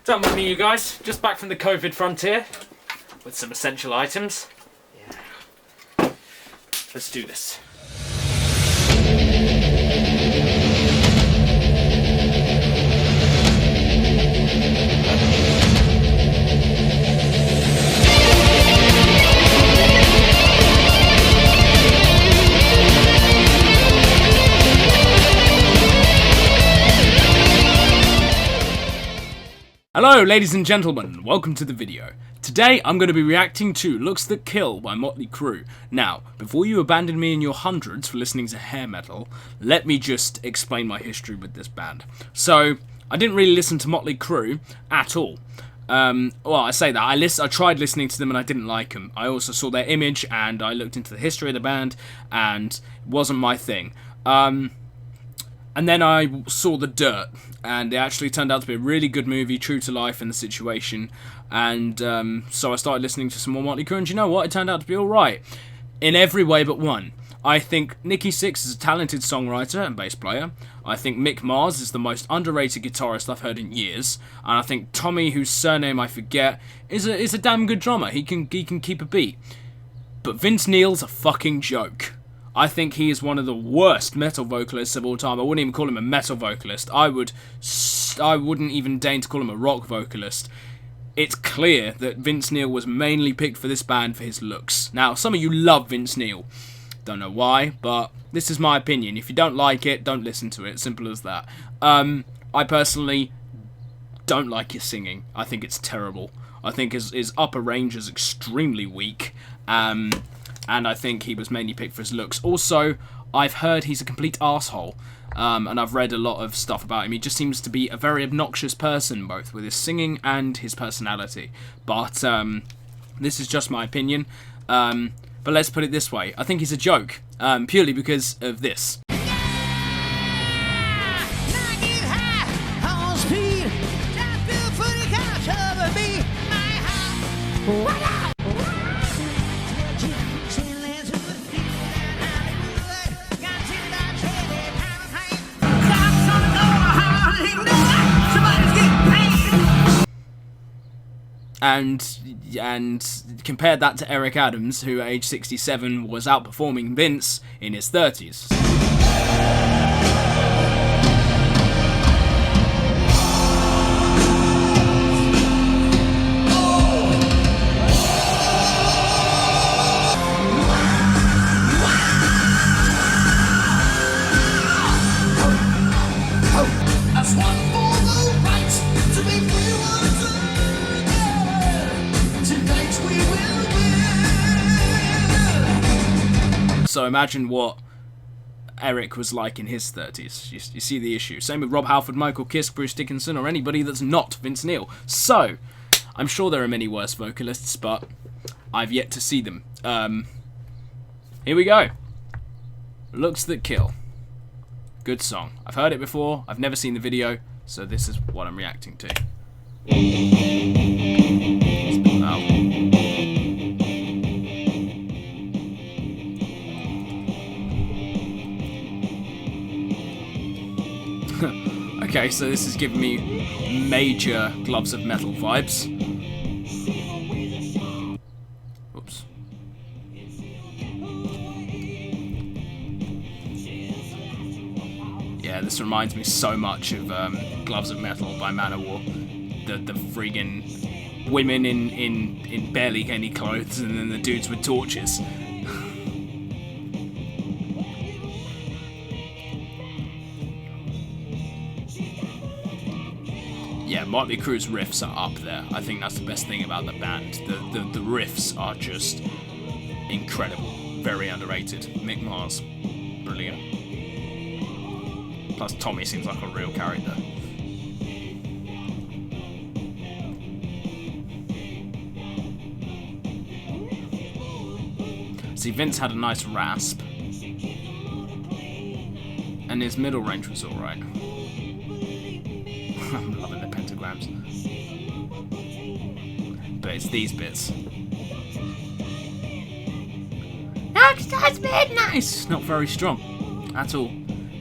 Don't mind me, you guys. Just back from the COVID frontier with some essential items. Yeah. Let's do this. Hello ladies and gentlemen, welcome to the video. Today I'm going to be reacting to Looks That Kill by Mötley Crüe. Now, before you abandon me in your hundreds for listening to hair metal, let me just explain my history with this band. So, I didn't really listen to Mötley Crüe at all. Well, I say that, I tried listening to them and I didn't like them. I also saw their image and I looked into the history of the band and it wasn't my thing. And then I saw The Dirt, and it actually turned out to be a really good movie, true to life in the situation, and so I started listening to some more Mötley Crüe, and you know what, it turned out to be alright, in every way but one. I think Nikki Sixx is a talented songwriter and bass player. I think Mick Mars is the most underrated guitarist I've heard in years, and I think Tommy, whose surname I forget, is a damn good drummer. He can keep a beat. But Vince Neil's a fucking joke. I think he is one of the worst metal vocalists of all time. I wouldn't even call him a metal vocalist. I wouldn't even deign to call him a rock vocalist. It's clear that Vince Neil was mainly picked for this band for his looks. Now, some of you love Vince Neil. Don't know why, but this is my opinion. If you don't like it, don't listen to it. Simple as that. I personally don't like his singing. I think it's terrible. I think his upper range is extremely weak. And I think he was mainly picked for his looks. Also, I've heard he's a complete arsehole, and I've read a lot of stuff about him. He just seems to be a very obnoxious person, both with his singing and his personality. But this is just my opinion. But let's put it this way. I think he's a joke, purely because of this. And compare that to Eric Adams, who at age 67 was outperforming Vince in his 30s. So imagine what Eric was like in his 30s. You see the issue. Same with Rob Halford, Michael Kiske, Bruce Dickinson, or anybody that's not Vince Neil. So, I'm sure there are many worse vocalists, but I've yet to see them. Here we go. Looks That Kill. Good song. I've heard it before. I've never seen the video, so this is what I'm reacting to. Okay, so this is giving me major Gloves of Metal vibes. Oops. Yeah, this reminds me so much of Gloves of Metal by Manowar. The friggin' women in barely any clothes and then the dudes with torches. Yeah, Mötley Crüe's riffs are up there. I think that's the best thing about the band. The riffs are just incredible. Very underrated. Mick Mars, brilliant. Plus Tommy seems like a real character. See, Vince had a nice rasp. And his middle range was alright. I'm loving the pentagrams. But it's these bits. That's nice. Not very strong at all.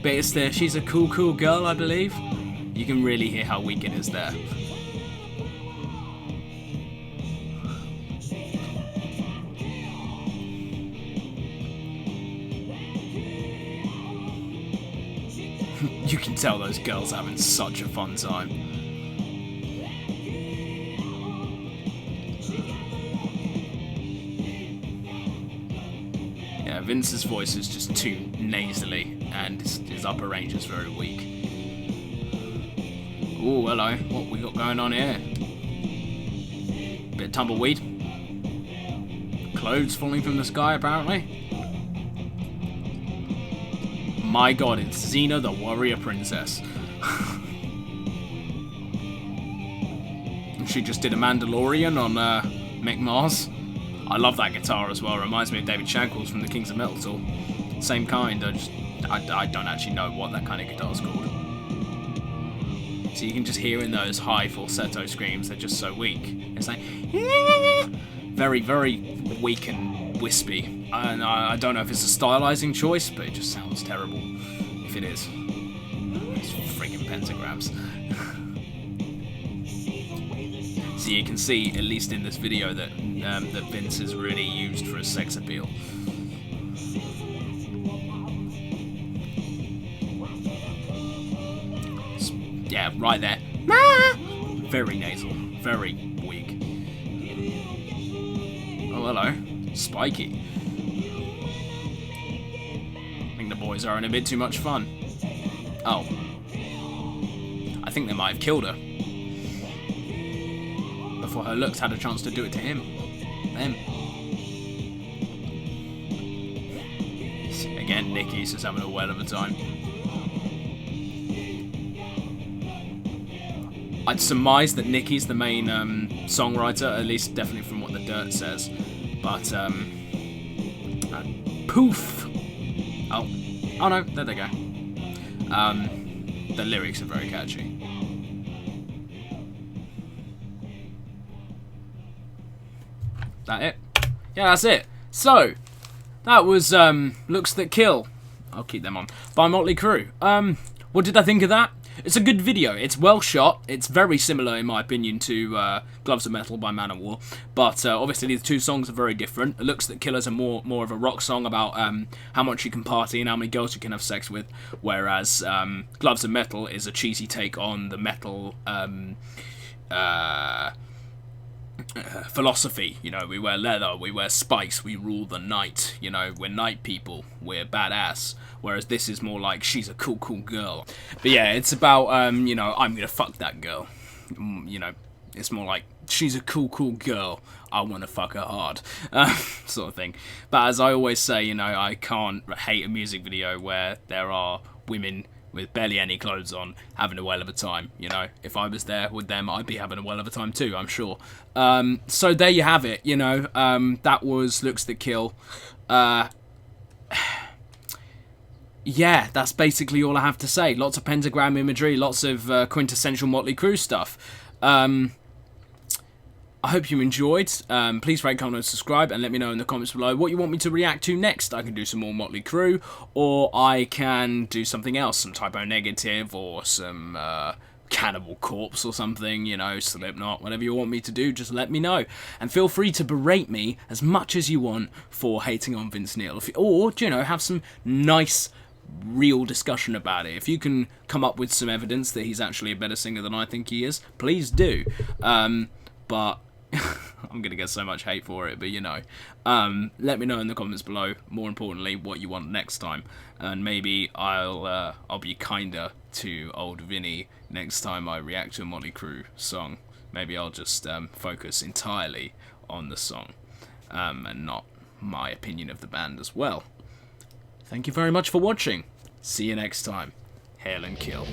But it's there. She's a cool girl, I believe. You can really hear how weak it is there. You can tell those girls are having such a fun time. Yeah, Vince's voice is just too nasally, and his upper range is very weak. Oh, hello. What we got going on here? Bit of tumbleweed. Clothes falling from the sky, apparently. My god, it's Xena the Warrior Princess. She just did a Mandalorian on Mick Mars. I love that guitar as well. Reminds me of David Shankles from the Kings of Metal Tour. Same kind. I don't actually know what that kind of guitar is called. So you can just hear in those high falsetto screams. They're just so weak. It's like very, very weak and wispy. And I don't know if it's a stylizing choice, but it just sounds terrible. If it is, it's freaking pentagrams. So you can see, at least in this video, that that Vince is really used for his sex appeal. Yeah, right there. Very nasal, very weak. Oh, hello. Spiky. I think the boys are having a bit too much fun. Oh. I think they might have killed her before her looks had a chance to do it to him. Them. Again, Nikki's just having a whale of a time. I'd surmise that Nikki's the main songwriter, at least definitely from what the dirt says. But, poof! Oh no, there they go. The lyrics are very catchy. That it? Yeah, that's it. So, that was Looks That Kill. I'll keep them on. By Mötley Crüe. What did I think of that? It's a good video. It's well shot. It's very similar, in my opinion, to Gloves of Metal by Manowar. But obviously, these two songs are very different. Looks That Kill is more of a rock song about how much you can party and how many girls you can have sex with. Whereas Gloves of Metal is a cheesy take on the metal philosophy. You know, we wear leather, we wear spikes, we rule the night. You know, we're night people, we're badass. Whereas this is more like, she's a cool girl. But yeah, it's about, you know, I'm gonna fuck that girl. You know, it's more like, she's a cool girl, I wanna fuck her hard. Sort of thing. But as I always say, you know, I can't hate a music video where there are women with barely any clothes on, having a whale of a time, you know. If I was there with them, I'd be having a whale of a time too, I'm sure. So there you have it, you know. That was Looks That Kill. Yeah, that's basically all I have to say. Lots of pentagram imagery, lots of quintessential Mötley Crüe stuff. I hope you enjoyed. Please rate, comment, and subscribe, and let me know in the comments below what you want me to react to next. I can do some more Mötley Crüe, or I can do something else, some Typo Negative, or some Cannibal Corpse or something, you know, Slipknot, whatever you want me to do, just let me know. And feel free to berate me as much as you want for hating on Vince Neil, or, you know, have some nice real discussion about it. If you can come up with some evidence that he's actually a better singer than I think he is, please do. But I'm gonna get so much hate for it, but you know, let me know in the comments below, more importantly, what you want next time, and maybe I'll be kinder to old Vinny next time I react to a Mötley Crüe song. Maybe I'll just focus entirely on the song, and not my opinion of the band as well. Thank you very much for watching. See you next time. Hail and kill.